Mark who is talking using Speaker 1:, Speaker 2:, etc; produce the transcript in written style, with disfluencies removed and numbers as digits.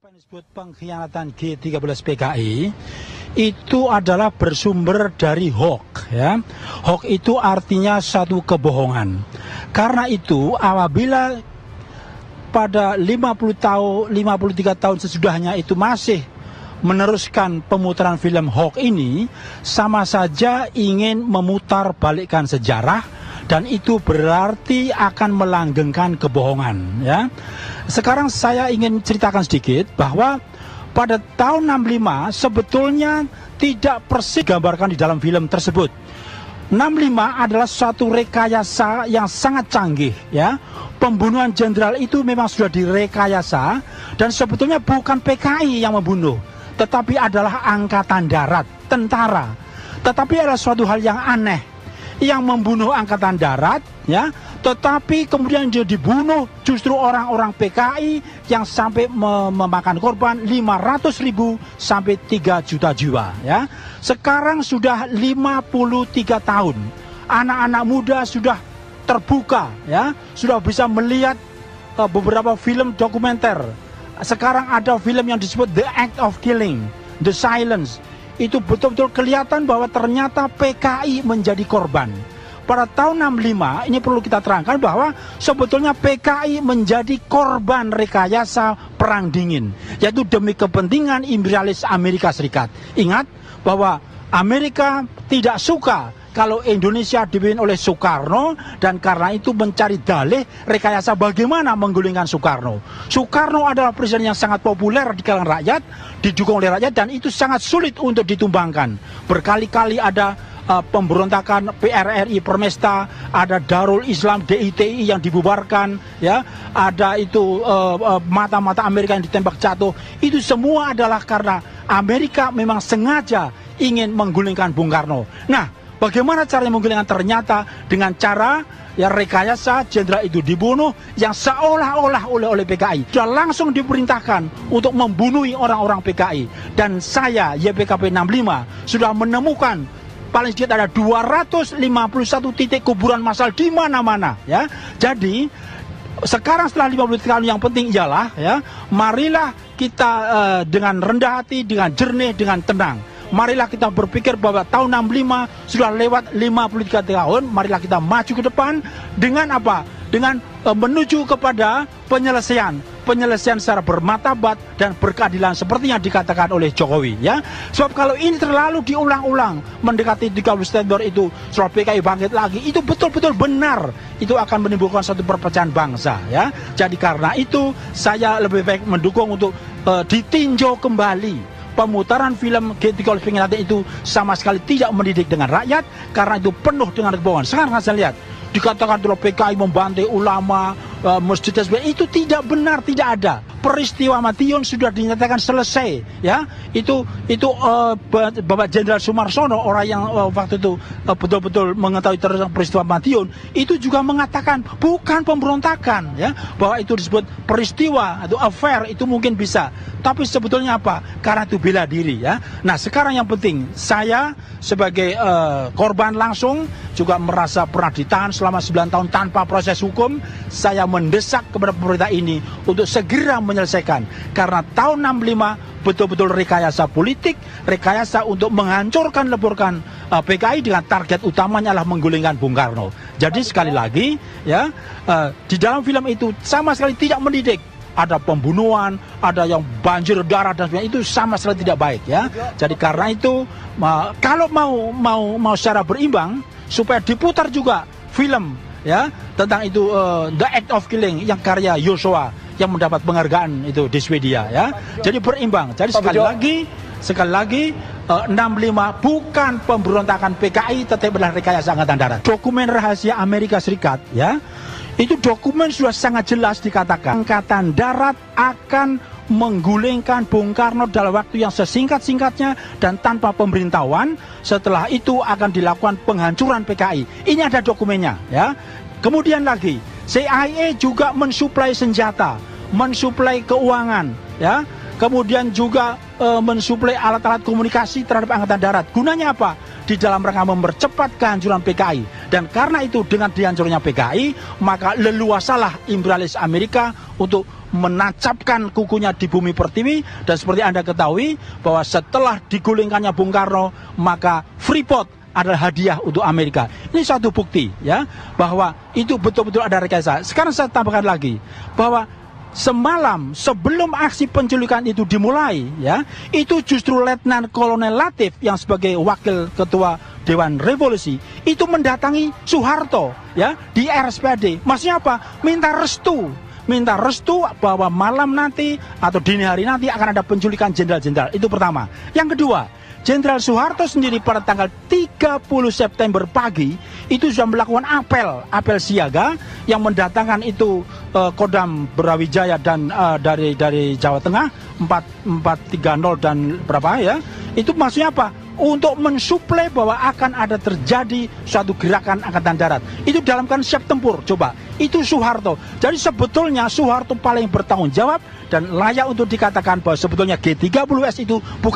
Speaker 1: Apa yang disebut pengkhianatan G13 PKI itu adalah bersumber dari hoax, ya. Hoax itu artinya satu kebohongan. Karena itu apabila pada 53 tahun sesudahnya itu masih meneruskan pemutaran film hoax ini, sama saja ingin memutar balikkan sejarah, dan itu berarti akan melanggengkan kebohongan, ya. Sekarang saya ingin ceritakan sedikit bahwa pada tahun 65 sebetulnya tidak persis digambarkan di dalam film tersebut. 65 adalah suatu rekayasa yang sangat canggih, ya. Pembunuhan jenderal itu memang sudah direkayasa, dan sebetulnya bukan PKI yang membunuh, tetapi adalah angkatan darat, tentara. Tetapi ada suatu hal yang aneh, yang membunuh angkatan darat, ya, tetapi kemudian dia dibunuh justru orang-orang PKI yang sampai memakan korban 500.000 sampai 3 juta jiwa, ya. Sekarang sudah 53 tahun, anak-anak muda sudah terbuka, ya, sudah bisa melihat beberapa film dokumenter. Sekarang ada film yang disebut The Act of Killing, The Silence. Itu betul-betul kelihatan bahwa ternyata PKI menjadi korban. Pada tahun 65 ini perlu kita terangkan bahwa sebetulnya PKI menjadi korban rekayasa perang dingin, yaitu demi kepentingan imperialis Amerika Serikat. Ingat bahwa Amerika tidak suka kalau Indonesia dipimpin oleh Soekarno, dan karena itu mencari dalih rekayasa bagaimana menggulingkan Soekarno. Soekarno adalah presiden yang sangat populer di kalangan rakyat, didukung oleh rakyat, dan itu sangat sulit untuk ditumbangkan. Berkali-kali ada pemberontakan PRRI Permesta, ada Darul Islam DITI yang dibubarkan, ya, ada itu mata-mata Amerika yang ditembak jatuh. Itu semua adalah karena Amerika memang sengaja ingin menggulingkan Bung Karno. Nah, bagaimana caranya menggulingkan? Ternyata dengan cara ya rekayasa jenderal itu dibunuh yang seolah-olah oleh PKI. Sudah langsung diperintahkan untuk membunuh orang-orang PKI. Dan saya, YPKP 65, sudah menemukan paling sedikit ada 251 titik kuburan massal di mana-mana, ya. Jadi sekarang setelah 50 tahun yang penting ialah, ya, marilah kita dengan rendah hati, dengan jernih, dengan tenang. Marilah kita berpikir bahwa tahun 65 sudah lewat 53 tahun. Marilah kita maju ke depan dengan apa? Dengan menuju kepada penyelesaian secara bermartabat dan berkeadilan seperti yang dikatakan oleh Jokowi, ya. Sebab kalau ini terlalu diulang-ulang mendekati 30 September itu soal PKI bangkit lagi, itu betul-betul benar, itu akan menimbulkan satu perpecahan bangsa, ya. Jadi karena itu saya lebih baik mendukung untuk ditinjau kembali pemutaran film G13 pengkhianatan itu sama sekali tidak mendidik dengan rakyat, karena itu penuh dengan kebohongan. Sekarang saya lihat dikatakan kalau PKI membantai ulama, masjid dan sebagainya, itu tidak benar, tidak ada. Peristiwa Madiun sudah dinyatakan selesai, ya. Itu Bapak Jenderal Sumarsono, orang yang waktu itu betul-betul mengetahui tentang peristiwa Madiun, itu juga mengatakan bukan pemberontakan, ya, bahwa itu disebut peristiwa atau affair, itu mungkin bisa. Tapi sebetulnya apa? Karena itu bela diri, ya. Nah, sekarang yang penting saya sebagai korban langsung juga merasa pernah ditahan selama 9 tahun tanpa proses hukum. Saya mendesak kepada pemerintah ini untuk segera menyelesaikan, karena tahun 65 betul-betul rekayasa politik, rekayasa untuk menghancurkan leburkan PKI dengan target utamanya adalah menggulingkan Bung Karno. Jadi sekali lagi, ya, di dalam film itu sama sekali tidak mendidik. Ada pembunuhan, ada yang banjir darah dan sebagainya, itu sama sekali tidak baik, ya. Jadi karena itu kalau mau secara berimbang supaya diputar juga film, ya, tentang itu The Act of Killing yang karya Yosua yang mendapat penghargaan itu di Swedia, ya. Jadi berimbang. Jadi sekali lagi 65 bukan pemberontakan PKI, tetapi adalah rekayasa angkatan darat. Dokumen rahasia Amerika Serikat, ya, itu dokumen sudah sangat jelas dikatakan angkatan darat akan menggulingkan Bung Karno dalam waktu yang sesingkat-singkatnya dan tanpa pemberitahuan. Setelah itu akan dilakukan penghancuran PKI. Ini ada dokumennya, ya. Kemudian lagi, CIA juga mensuplai senjata, mensuplai keuangan, ya. Kemudian juga mensuplai alat-alat komunikasi terhadap angkatan darat. Gunanya apa? Di dalam rangka mempercepat kehancuran PKI. Dan karena itu dengan dihancurnya PKI, maka leluasalah imperialis Amerika untuk menancapkan kukunya di bumi pertiwi. Dan seperti Anda ketahui bahwa setelah digulingkannya Bung Karno, maka Freeport adalah hadiah untuk Amerika. Ini satu bukti ya bahwa itu betul-betul ada rekayasa. Sekarang saya tambahkan lagi bahwa semalam sebelum aksi penculikan itu dimulai ya, itu justru Letnan Kolonel Latif yang sebagai wakil ketua Dewan Revolusi itu mendatangi Soeharto ya di RSPAD. Maksudnya apa? Minta restu bahwa malam nanti atau dini hari nanti akan ada penculikan jenderal-jenderal. Itu pertama. Yang kedua, Jenderal Soeharto sendiri pada tanggal 30 September pagi itu sudah melakukan apel siaga yang mendatangkan itu Kodam Brawijaya dan dari Jawa Tengah 430 dan berapa ya. Itu maksudnya apa? Untuk mensuplai bahwa akan ada terjadi suatu gerakan angkatan darat. Itu dalam kan siap tempur, coba. Itu Soeharto. Jadi sebetulnya Soeharto paling bertanggung jawab dan layak untuk dikatakan bahwa sebetulnya G30S itu bukan